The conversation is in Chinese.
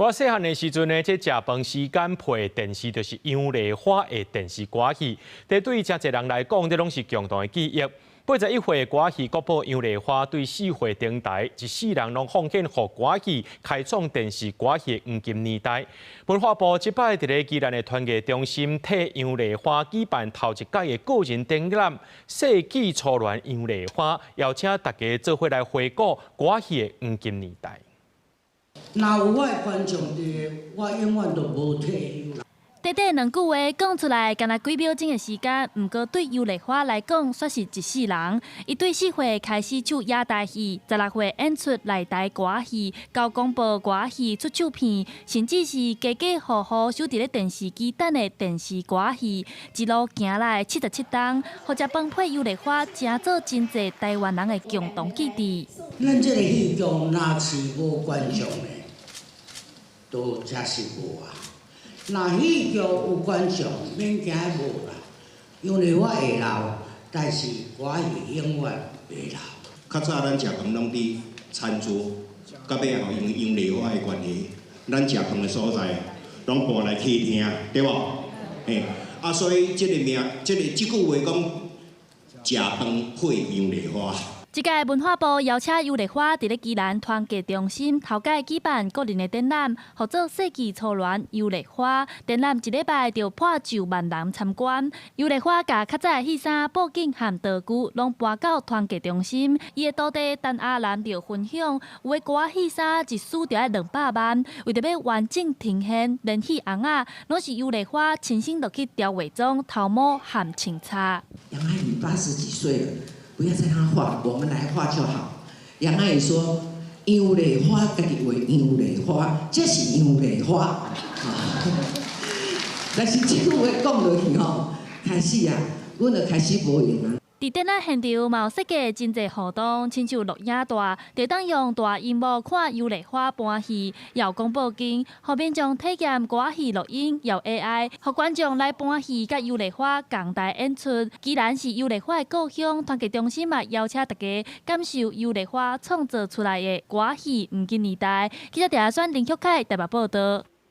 我细汉的时阵呢，这食饭时间配的电视就是杨丽花的电视歌戏，这对于真侪人来讲，这拢是共同的记忆。81岁的歌戏国宝杨丽花对4岁电台，一世人拢奉献给歌戏，开创电视歌戏的黄金年代。文化部即摆伫咧宜兰的团结中心替杨丽花举办头一届的个人展览《世纪初恋杨丽花》，邀请大家做伙来回顾歌戏的黄金年代。 若有我的观众伫，我永远都无退休啦。短短2句话讲出来，敢若几秒钟的时间，毋过对杨丽花来讲，却是一世人。伊对4岁开始唱野台戏，16岁演出内台歌戏，到广播歌戏出唱片，甚至是家家户户守伫咧电视机等的电视歌戏，一路行来77档，或者帮配杨丽花，成做真侪台湾人的共同记忆。咱这个戏剧若是无观众的，都真是无啊。 若戏剧有观众，免惊无啦。杨丽花会老，但是歌戏永远袂老。较早咱食饭拢伫餐桌，到尾后用杨丽花的关系，咱食饭的所在拢搬来客厅，对无？嘿，所以即个即句话讲，食饭配杨丽花。 即届文化部邀请杨丽花伫咧宜兰团结中心头届举办个人的展览，号做《世纪初恋杨丽花》。展览一礼拜就破9万人参观。杨丽花甲较早的戏衫、布景和道具拢搬到团结中心。伊的徒弟陈阿兰就分享，有的歌戏衫一输就要200万，为着要完整呈现连戏红仔，拢是杨丽花亲身落去雕伪装、头毛和清擦。杨阿姨80几岁了。 不要再让他画，我们来画就好。杨阿姨说：“杨丽花，家己画杨丽花，这是杨丽花。”但是这句话讲落去吼，开始啊，阮就开始无用啊。 伫展览现场嘛有设计真侪活动，亲像录影带，就当用大荧幕看杨丽花搬戏，也有广播机，后面将体验歌戏录音，有 AI， 互观众来搬戏，甲杨丽花共台演出。既然是杨丽花的故乡，团结中心嘛邀请大家感受杨丽花创造出来的歌戏黄金年代。记者陈阿选林旭凯台北报道。